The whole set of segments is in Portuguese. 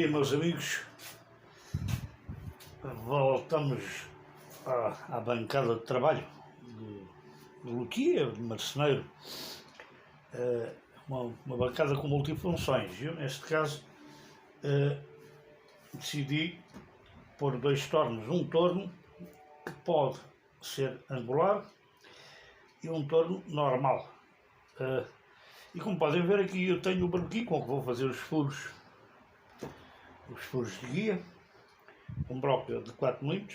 dia, meus amigos. Voltamos à bancada de trabalho de Luquia, de marceneiro. Uma bancada com multifunções. Eu, neste caso, decidi pôr dois tornos. Um torno que pode ser angular e um torno normal. E como podem ver aqui, eu tenho o barbequim com que vou fazer os furos de guia, um broca de 4 mm.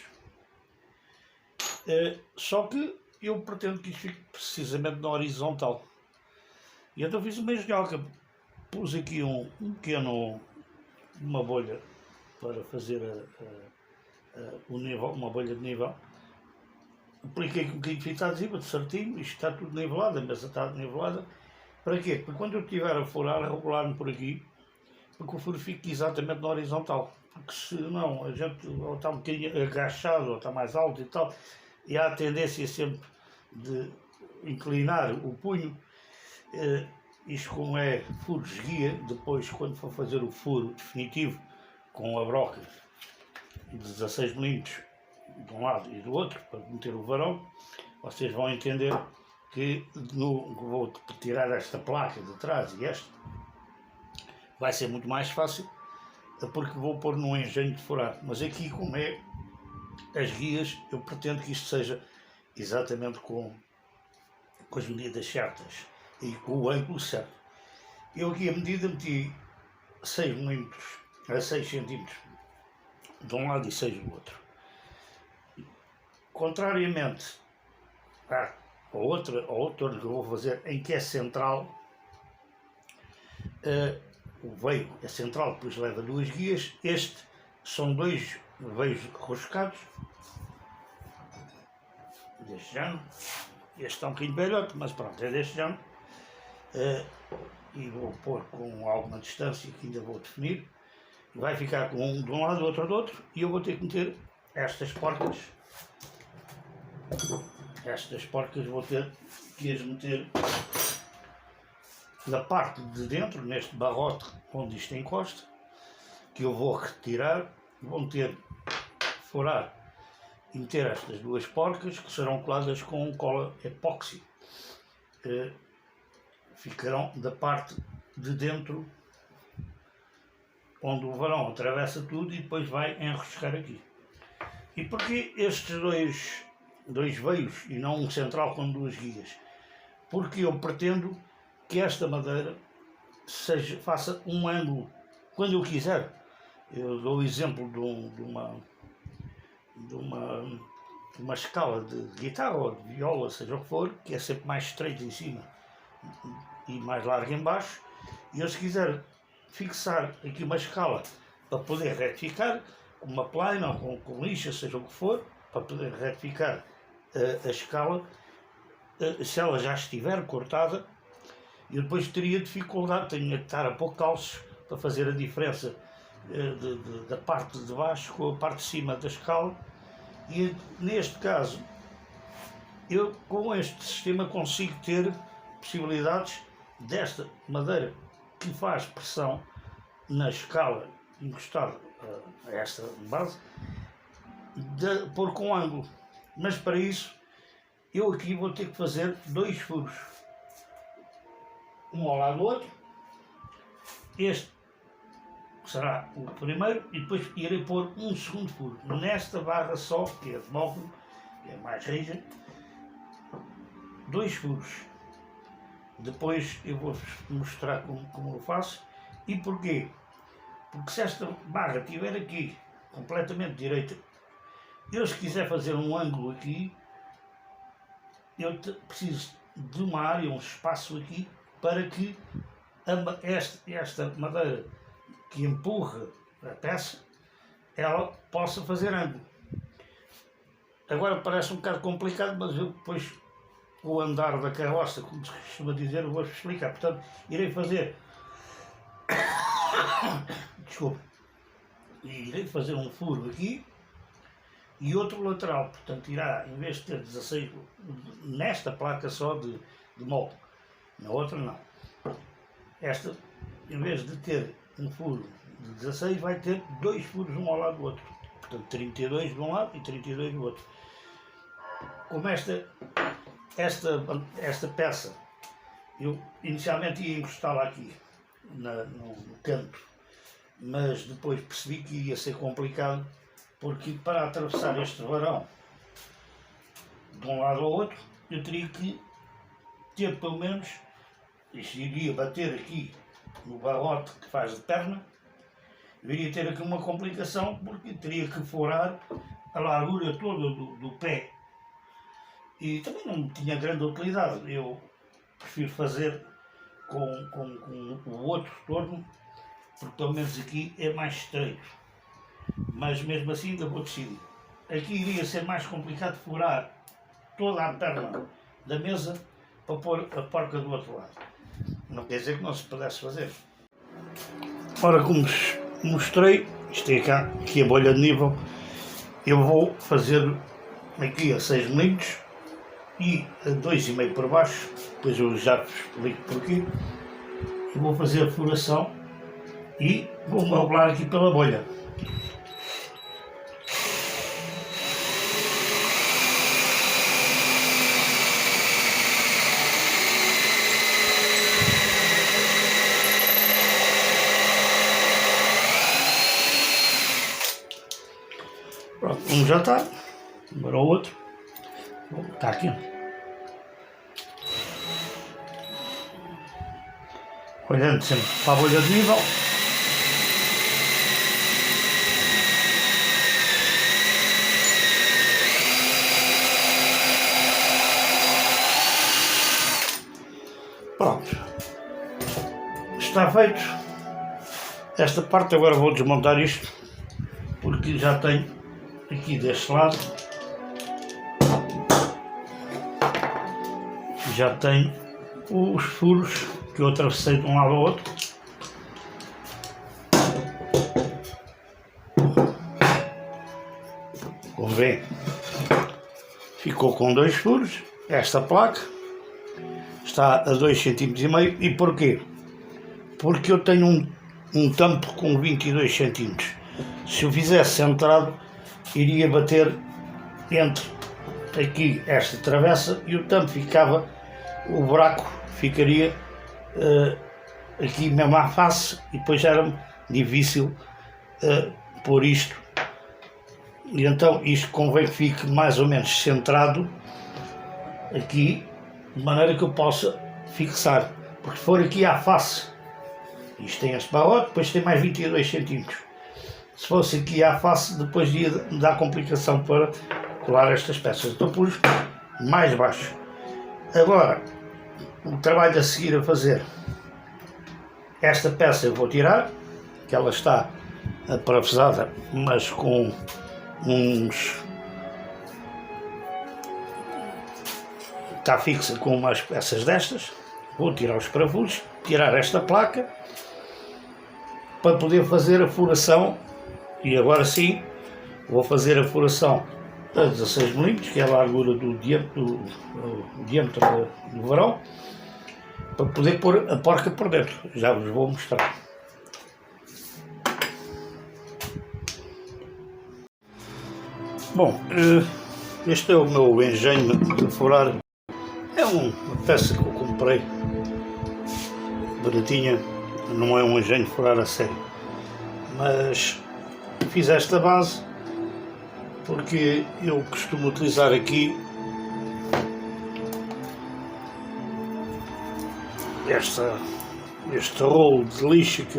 Só que eu pretendo que isto fique precisamente na horizontal. E então fiz uma engenhoca, pus aqui uma bolha para fazer o nível, uma bolha de nível. Apliquei com um bocadinho de fita adesiva, certinho, isto está tudo nivelado, a mesa está nivelada. Para quê? Porque quando eu estiver a furar, regular-me por aqui, porque o furo fique exatamente na horizontal. Porque senão a gente ou está um bocadinho agachado, ou está mais alto e tal, e há a tendência sempre de inclinar o punho. Isto como é furos de guia, depois quando for fazer o furo definitivo com a broca de 16 mm de um lado e do outro, para meter o varão, vocês vão entender que vou tirar esta placa de trás e esta, vai ser muito mais fácil, porque vou pôr num engenho de furar. Mas aqui, como é as guias, eu pretendo que isto seja exatamente com as medidas certas e com o ângulo certo. Eu aqui a medida meti 6 mm a 6 cm de um lado e 6 do outro. Contrariamente ao outro torno que eu vou fazer, em que é central, o veio é central, depois leva duas guias. Este são dois veios roscados deste género. Este está um bocadinho velhote, mas pronto, é deste género. E vou pôr com alguma distância que ainda vou definir. Vai ficar com um de um lado, outro do outro, e eu vou ter que meter estas porcas. Estas porcas vou ter que as meter na parte de dentro, neste barrote onde isto encosta, que eu vou retirar. Vou furar e meter estas duas porcas, que serão coladas com cola epóxi. Ficarão da parte de dentro, onde o varão atravessa tudo e depois vai enroscar aqui. E porquê estes dois veios e não um central com duas guias? Porque eu pretendo que esta madeira faça um ângulo quando eu quiser. Eu dou o exemplo de uma escala de guitarra ou de viola, seja o que for, que é sempre mais estreita em cima e mais larga em baixo. E eu, se quiser fixar aqui uma escala para poder retificar, com uma plana ou com lixa, seja o que for, para poder retificar a escala, se ela já estiver cortada, eu depois teria dificuldade, tenho que estar a pôr calços para fazer a diferença da parte de baixo com a parte de cima da escala. E neste caso, eu com este sistema consigo ter possibilidades desta madeira que faz pressão na escala encostada a esta base, de pôr com ângulo. Mas para isso, eu aqui vou ter que fazer dois furos, um ao lado do outro. Este será o primeiro e depois irei pôr um segundo furo nesta barra só, que é de móvel, que é mais rígida. Dois furos. Depois eu vou mostrar como eu faço. E porquê? Porque se esta barra estiver aqui completamente direita, eu, se quiser fazer um ângulo aqui, eu preciso de uma área, um espaço aqui, para que esta madeira que empurra a peça, ela possa fazer ângulo. Agora parece um bocado complicado, mas eu depois, o andar da carroça, como se costuma dizer, eu vou-vos explicar. Portanto, irei fazer desculpa, irei fazer um furo aqui e outro lateral. Portanto, irá, em vez de ter 16 nesta placa só de molde, na outra não. Esta, em vez de ter um furo de de 16 vai ter 2 furos um ao lado do outro. Portanto, 32 de um lado e 32 do outro. Como esta peça, eu inicialmente ia encostá-la aqui, no canto, mas depois percebi que ia ser complicado, porque para atravessar este varão de um lado ao outro, eu teria que ter pelo menos, isto iria bater aqui no barrote que faz de perna, eu iria ter aqui uma complicação, porque teria que furar a largura toda do pé. E também não tinha grande utilidade. Eu prefiro fazer com o outro torno, porque pelo menos aqui é mais estreito. Mas mesmo assim ainda vou decidir. Aqui iria ser mais complicado furar toda a perna da mesa para pôr a porca do outro lado. Não quer dizer que não se pudesse fazer. Ora, como mostrei, isto é aqui a bolha de nível, eu vou fazer aqui a 6 mm e a 2,5 por baixo, depois eu já vos explico porquê. Eu vou fazer a furação e vou modelar aqui pela bolha. Pronto, um já está, agora o outro, está aqui. Olhando sempre para a bolha de nível. Pronto, está feito. Esta parte agora vou desmontar isto, porque já tenho aqui deste lado, já tenho os furos que eu atravessei de um lado ao outro. Como vê, ficou com 2 furos. Esta placa está a 2,5 cm. E porquê? Porque eu tenho um tampo com 22 cm. Se eu fizesse centrado, iria bater entre aqui esta travessa e o tampo ficava, o buraco ficaria aqui mesmo à face, e depois era difícil pôr isto. E então isto convém que fique mais ou menos centrado aqui, de maneira que eu possa fixar, porque se for aqui à face, isto tem este barrote, depois tem mais 22 cm. Se fosse aqui à face, depois ia dar complicação para colar estas peças. Então pus mais baixo. Agora, o trabalho a seguir a fazer, esta peça eu vou tirar, que ela está aparafusada, mas com está fixa com umas peças destas. Vou tirar os parafusos, tirar esta placa, para poder fazer a furação. E agora sim, vou fazer a furação a 16 mm, que é a largura do diâmetro do varão, para poder pôr a porca por dentro. Já vos vou mostrar. Bom, este é o meu engenho de furar. É uma peça que eu comprei, baratinha, não é um engenho de furar a sério, mas fiz esta base porque eu costumo utilizar aqui este rolo de lixa que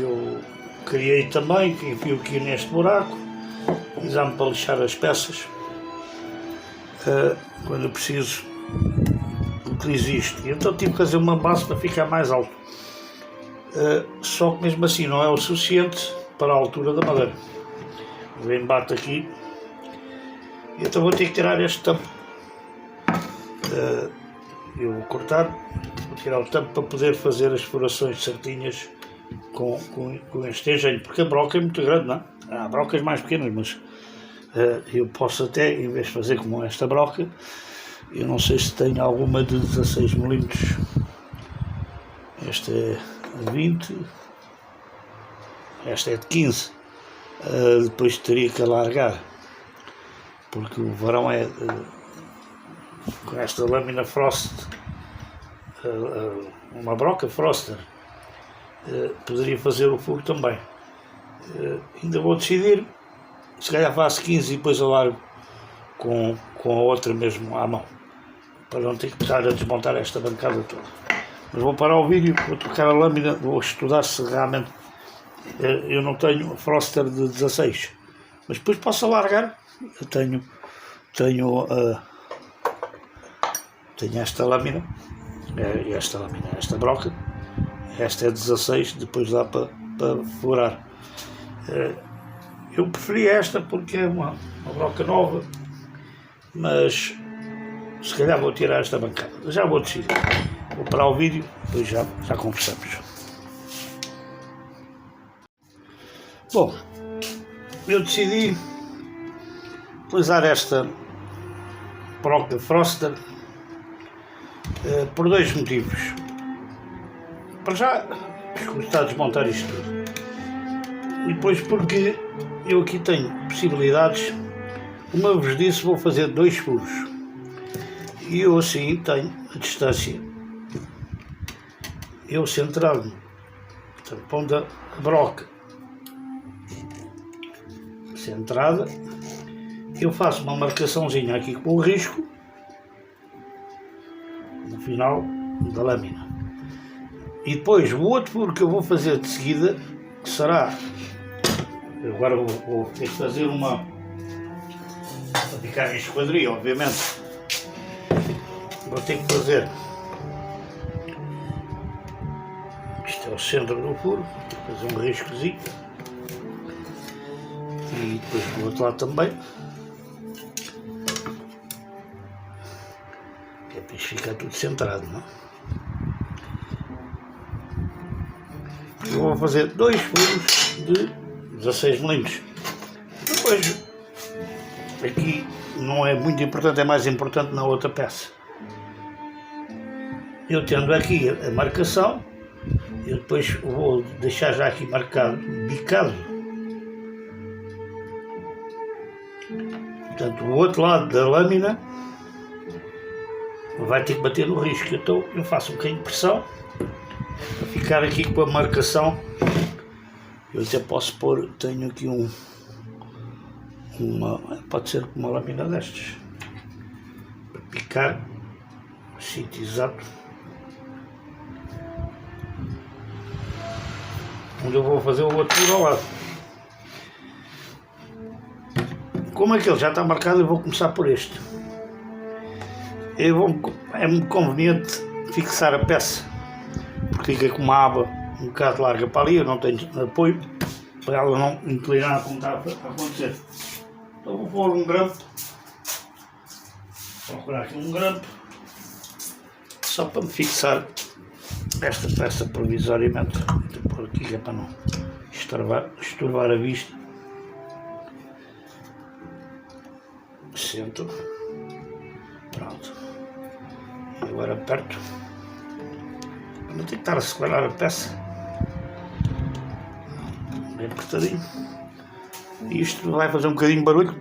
eu criei também, que enfio aqui neste buraco, usamos para lixar as peças. Quando eu preciso, utilizo isto. Então tive que fazer uma base para ficar mais alto. Só que mesmo assim não é o suficiente para a altura da madeira. Vem, bate aqui. Então vou ter que tirar este tampo. Eu vou cortar, vou tirar o tampo para poder fazer as furações certinhas com este engenho, porque a broca é muito grande, não é? Há brocas mais pequenas, mas eu posso até, em vez de fazer como esta broca, eu não sei se tenho alguma de 16 mm. Esta é 20, esta é de 15, depois teria que alargar, porque o varão é com esta lâmina Frost, uma broca Froster, poderia fazer o fogo também. Ainda vou decidir, se calhar faço 15 e depois alargo com a outra mesmo à mão, para não ter que estar a desmontar esta bancada toda. Mas vou parar o vídeo, vou trocar a lâmina, vou estudar se realmente eu não tenho Froster de 16, mas depois posso alargar. Eu tenho esta lâmina, esta broca, esta é 16, depois dá para furar. Eu preferi esta porque é uma broca nova, mas se calhar vou tirar esta bancada, já vou decidir. Vou parar o vídeo, depois já conversamos. Bom, eu decidi utilizar esta broca Froster por dois motivos. Para já, gostar de desmontar isto tudo. E depois porque eu aqui tenho possibilidades, como eu vos disse, vou fazer 2 furos. E eu assim tenho a distância. Eu centrado, portanto, pondo a broca centrada, eu faço uma marcaçãozinha aqui com o risco no final da lâmina. E depois o outro furo que eu vou fazer de seguida, que será, agora vou ter que fazer uma para ficar em esquadria, obviamente. Vou ter que fazer, isto é o centro do furo, vou ter que fazer um riscozinho e depois do outro lado também, que é para isto ficar tudo centrado, não é? Eu vou fazer 2 furos de 16 mm. Depois aqui não é muito importante, é mais importante na outra peça. Eu tendo aqui a marcação, eu depois vou deixar já aqui marcado, bicado. Portanto, o outro lado da lâmina vai ter que bater no risco. Então eu faço um bocadinho de pressão para ficar aqui com a marcação. Eu até posso pôr, tenho aqui pode ser uma lâmina destas, para picar o sítio exato onde eu vou fazer o outro furo ao lado. Como aquele já está marcado, eu vou começar por este. É muito conveniente fixar a peça, porque fica com uma aba um bocado larga para ali, eu não tenho apoio, para ela não inclinar como está a acontecer. Então vou pôr um grampo, procurar aqui um grampo, só para me fixar esta peça provisoriamente. Vou pôr aqui que é para não estorvar a vista. Centro, pronto, e agora aperto, para não ter que estar a separar a peça, bem apertadinho. Isto vai fazer um bocadinho de barulho,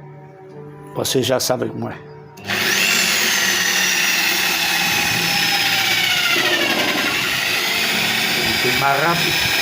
vocês já sabem como é. Um bocadinho mais rápido.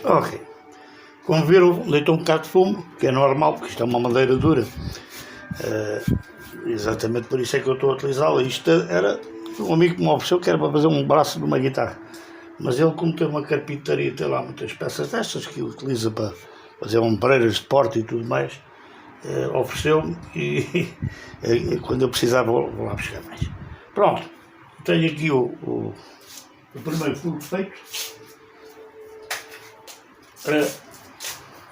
Ok. Como viram, deitou um bocado de fumo, que é normal, porque isto é uma madeira dura. Exatamente por isso é que eu estou a utilizá-la. Isto era um amigo que me ofereceu, que era para fazer um braço de uma guitarra. Mas ele, como tem uma carpintaria, tem lá muitas peças destas que utiliza para fazer ombreiras de porta e tudo mais, ofereceu-me e quando eu precisar vou lá buscar mais. Pronto, tenho aqui o primeiro furo feito.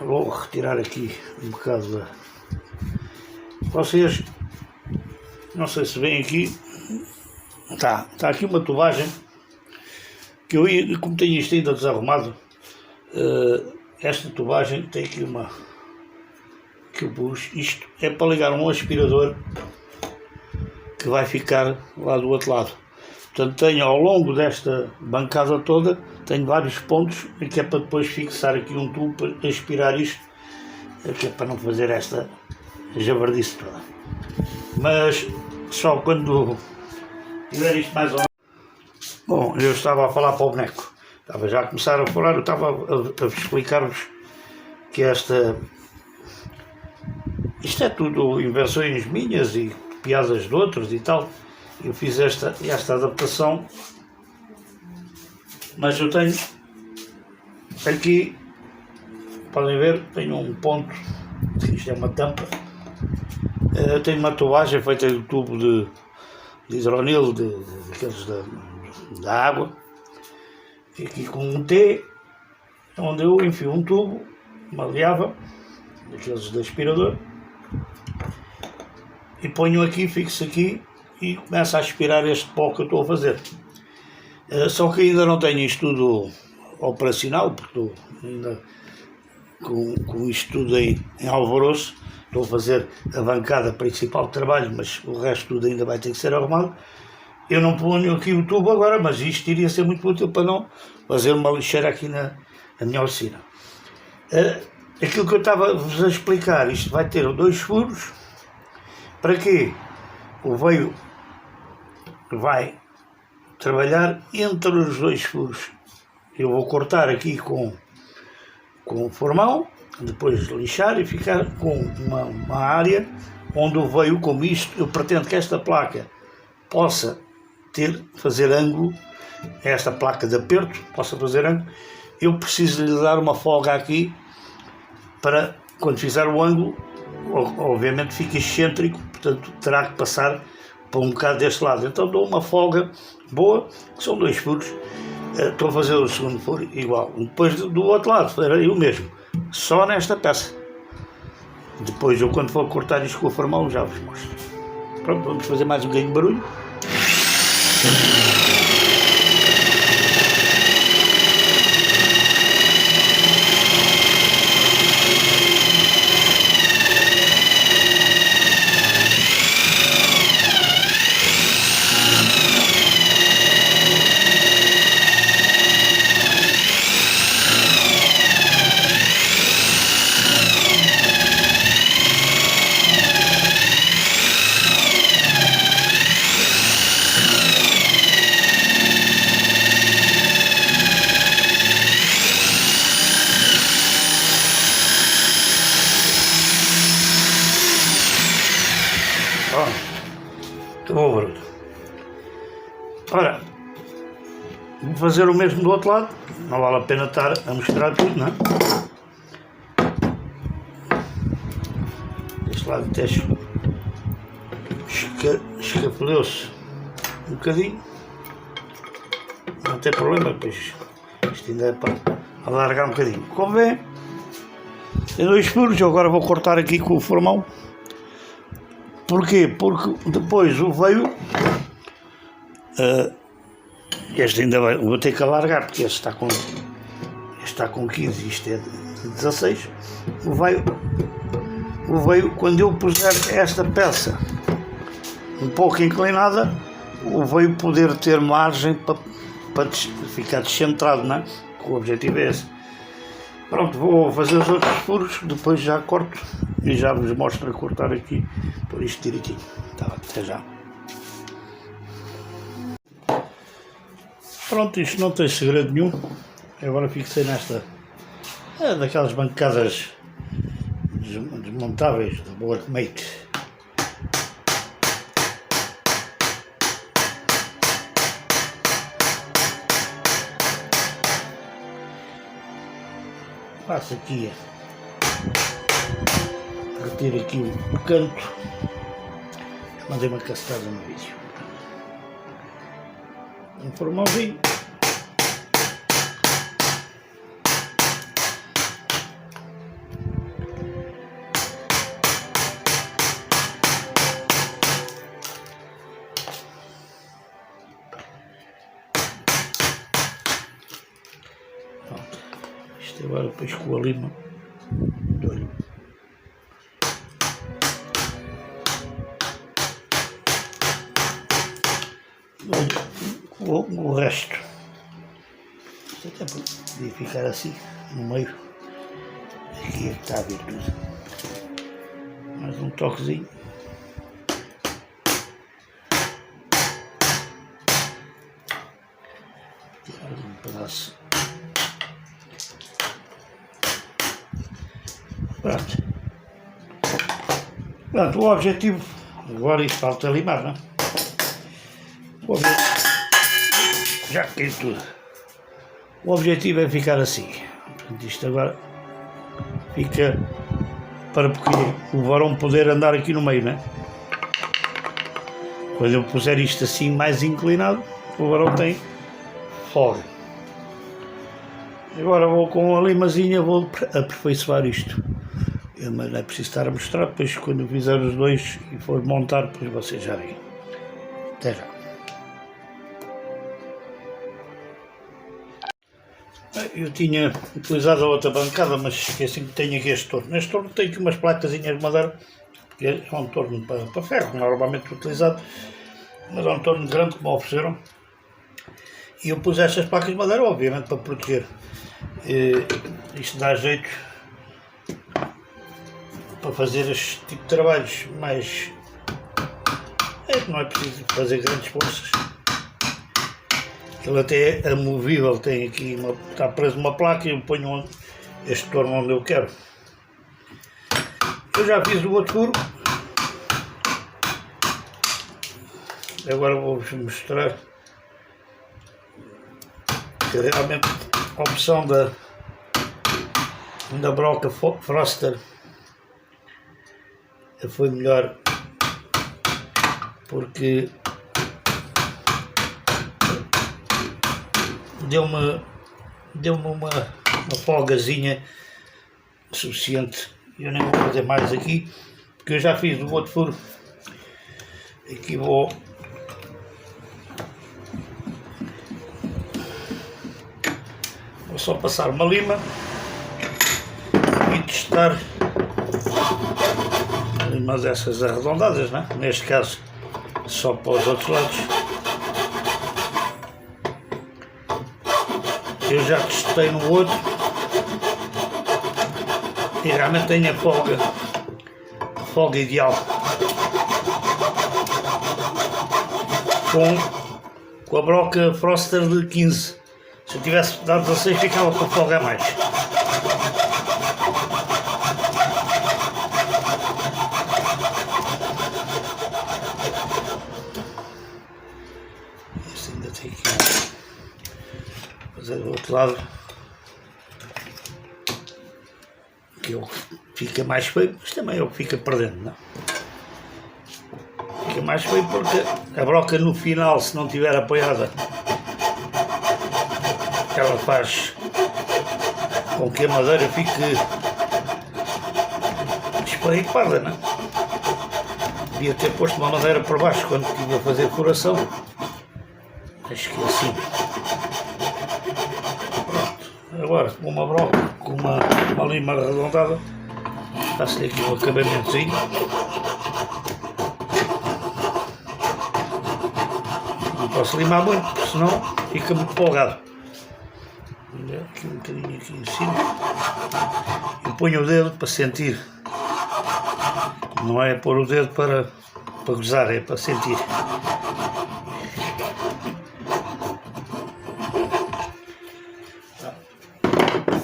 Vou retirar aqui um bocado da... Vocês, não sei se vêm aqui, está aqui uma tubagem que eu, como tenho isto ainda desarrumado, esta tubagem tem aqui uma que eu pus. Isto é para ligar um aspirador que vai ficar lá do outro lado. Portanto, tenho ao longo desta bancada toda, tenho vários pontos, que é para depois fixar aqui um tubo para aspirar isto, que é para não fazer esta javardice toda. Mas só quando tiver isto mais ou menos. Bom, eu estava a falar para o boneco, estava já a começar a falar, eu estava a explicar-vos que isto é tudo invenções minhas e piadas de outros e tal. Eu fiz esta adaptação, mas eu tenho aqui, podem ver, tenho um ponto, isto é uma tampa, tenho uma tubagem feita de tubo de hidronil, daqueles da água, e aqui com um T, onde eu enfio um tubo, maleável, daqueles de aspirador, e ponho aqui, fixo aqui, e começa a aspirar este pó que eu estou a fazer. Só que ainda não tenho isto tudo operacional, porque estou ainda com isto tudo em alvoroço. Estou a fazer a bancada principal de trabalho, mas o resto tudo ainda vai ter que ser arrumado. Eu não ponho aqui o tubo agora, mas isto iria ser muito útil para não fazer uma lixeira aqui na minha oficina. Aquilo que eu estava-vos a explicar, isto vai ter 2 furos. Para quê? O veio vai trabalhar entre os 2 furos. Eu vou cortar aqui com o formão, depois lixar e ficar com uma área onde o veio, como isto, eu pretendo que esta placa possa fazer ângulo, esta placa de aperto possa fazer ângulo. Eu preciso lhe dar uma folga aqui para, quando fizer o ângulo, obviamente fica excêntrico, portanto terá que passar para um bocado deste lado. Então dou uma folga boa, que são 2 furos. Estou a fazer o segundo furo igual. Depois do outro lado era o mesmo, só nesta peça. Depois eu, quando for cortar isto com o formão, já vos mostro. Pronto, vamos fazer mais um bocadinho de barulho. Estou a ver. Ora, vou fazer o mesmo do outro lado, não vale a pena estar a mostrar tudo, não é? Este lado até escapuleu-se um bocadinho, não tem problema, pois isto ainda é para alargar um bocadinho. Como vê, tem 2 furos, eu agora vou cortar aqui com o formão. Porquê? Porque depois o veio, este ainda vou ter que alargar, porque este está com 15, isto é de 16. O veio, quando eu puser esta peça um pouco inclinada, o veio poder ter margem para ficar descentrado, não é? O objetivo é esse. Pronto, vou fazer os outros furos, depois já corto e já vos mostro a cortar aqui por isto direitinho. Tá, até já. Pronto, isto não tem segredo nenhum. Agora fixei É daquelas bancadas desmontáveis do Workmate. Faço aqui, retiro aqui o canto, mandei uma castada no vídeo. Um formãozinho. Pronto. Isto agora depois com a lima dou-lhe. O resto. Isto até podia ficar assim, no meio. Aqui é que está a ver tudo. Mais um toquezinho. Tirar um pedaço. Pronto. Pronto, o objetivo. Agora isto falta limar, não é? O objetivo. Já caiu tudo. O objetivo é ficar assim. Portanto, isto agora fica para o varão poder andar aqui no meio, né? Quando eu puser isto assim mais inclinado, o varão tem folga. Agora vou com a limazinha, vou aperfeiçoar isto. Mas não é preciso estar a mostrar, depois quando eu fizer os dois e for montar, depois vocês já veem. Até já. Eu tinha utilizado a outra bancada, mas esqueci que tenho aqui este torno. Neste torno tenho aqui umas placazinhas de madeira, que é um torno para ferro, normalmente utilizado, mas é um torno grande que me ofereceram. E eu pus estas placas de madeira, obviamente, para proteger. Isto dá jeito para fazer este tipo de trabalhos, mas não é preciso fazer grandes forças. Ele até é amovível, tem aqui está preso uma placa e eu ponho este torno onde eu quero. Eu já fiz o outro furo. Agora vou-vos mostrar que realmente a opção da broca Froster foi melhor, porque deu-me uma folgazinha suficiente. Eu nem vou fazer mais aqui, porque eu já fiz o outro furo. Aqui vou só passar uma lima e testar limas essas arredondadas, né? Neste caso só para os outros lados. Eu já testei no outro e realmente tenho a folga ideal. Com a broca Froster de 15. Se eu tivesse dado 16 ficava com folga a mais. Este ainda tem que fazer do outro lado, que é o que fica mais feio, mas também é o que fica perdendo, não? Fica mais feio porque a broca no final, se não estiver apoiada, ela faz com que a madeira fique esparripada, não? Devia ter posto uma madeira por baixo quando estive a fazer furação. Acho que é assim. Pronto. Agora com uma broca, com uma lima arredondada, faço-lhe aqui um acabamentozinho. Não posso limar muito, porque senão fica muito folgado. Aqui um bocadinho aqui em cima. Eu ponho o dedo para sentir. Não é pôr o dedo para gozar, é para sentir.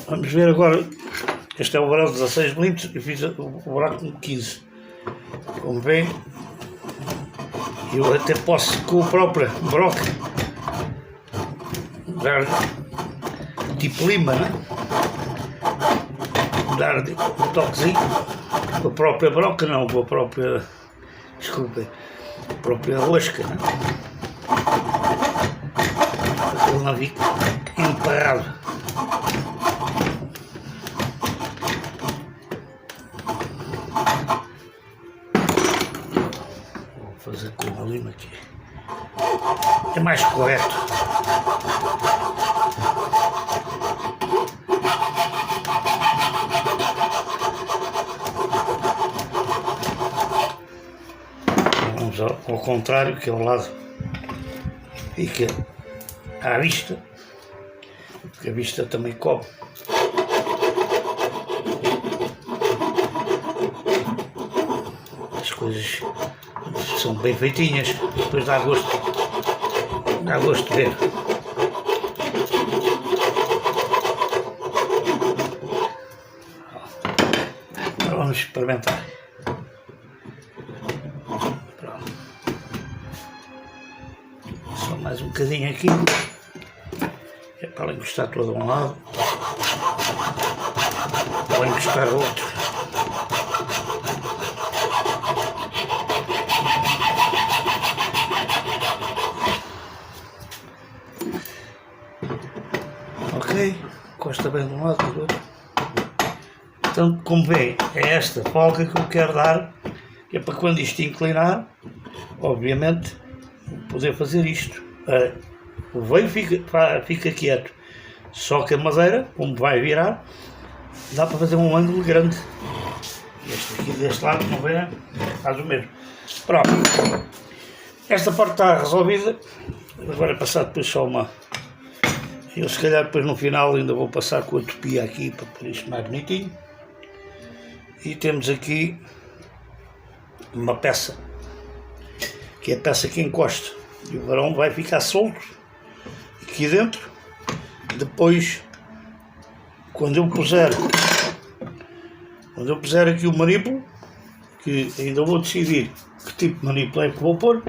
Vamos ver agora Este é o varão de 16 mm e fiz o buraco com 15. Como vêem, eu até posso com a própria broca dar tipo lima, né? Dar um toquezinho com a própria broca, não, com a própria, desculpem, a própria rosca, né? Para que ele não fique emparrado. Vou fazer com a lima aqui, é mais correto. Vamos ao contrário, que é o lado fica à vista, porque a vista também cobre. As coisas são bem feitinhas, depois dá gosto de ver. Agora vamos experimentar. Pronto. Só mais um bocadinho aqui, é para encostar todo a um lado, para encostar o outro. Ok, encosta bem de um lado e do outro. Então, como vêem, é esta folga que eu quero dar, que é para quando isto inclinar, obviamente, poder fazer isto. O veio fica quieto, só que a madeira, como vai virar, dá para fazer um ângulo grande. Este aqui deste lado, não vê, faz o mesmo. Pronto, esta parte está resolvida. Agora é passar depois só uma. Eu se calhar depois no final ainda vou passar com a topia aqui para pôr isto mais bonitinho. E temos aqui uma peça, que é a peça que encosta. E o varão vai ficar solto aqui dentro. Depois, quando eu puser aqui o manípulo, que ainda vou decidir que tipo de manípulo é que vou pôr.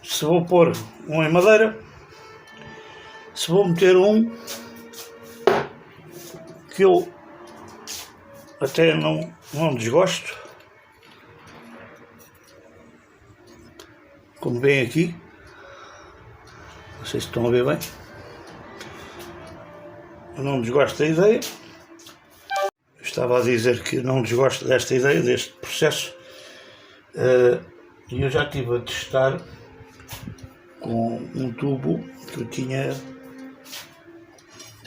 Se vou pôr um em madeira, se vou meter um que eu até não desgosto, como vem aqui, não sei se estão a ver bem, eu não desgosto da ideia. Eu estava a dizer que não desgosto desta ideia, deste processo, e eu já estive a testar com um tubo que eu tinha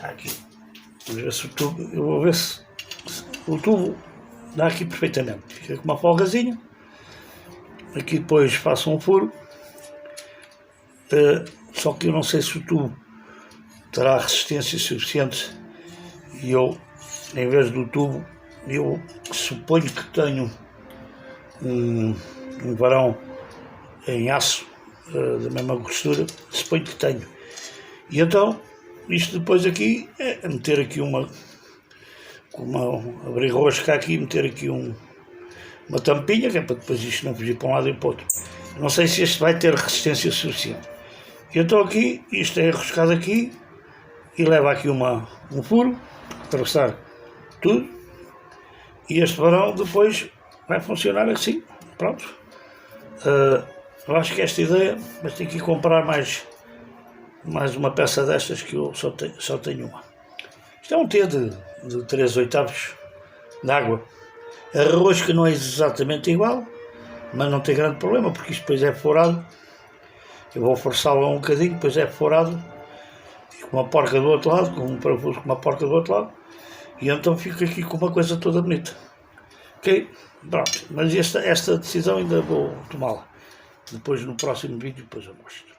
aqui. Vamos ver se o tubo, eu vou ver se o tubo dá aqui perfeitamente. Fica com uma folgazinha. Aqui depois faço um furo, só que eu não sei se o tubo terá resistência suficiente, e eu, em vez do tubo, eu suponho que tenho um varão em aço da mesma grossura, suponho que tenho. E então isto depois aqui é meter aqui abrir rosca aqui, meter aqui uma tampinha, que é para depois isto não fugir para um lado e para o outro. Não sei se este vai ter resistência suficiente. Eu estou aqui, isto é enroscado aqui, e leva aqui um furo, atravessar tudo, e este varão depois vai funcionar assim, pronto. Eu acho que esta ideia, mas tenho que comprar mais uma peça destas, que eu só tenho uma. Isto é um T de 3/8 de água. A rosca não é exatamente igual, mas não tem grande problema, porque isto depois é forado. Eu vou forçá-lo um bocadinho, depois é forado, e com uma porca do outro lado, com um parafuso com uma porca do outro lado, e então fico aqui com uma coisa toda bonita. Ok? Pronto, mas esta decisão ainda vou tomá-la. Depois no próximo vídeo depois eu mostro.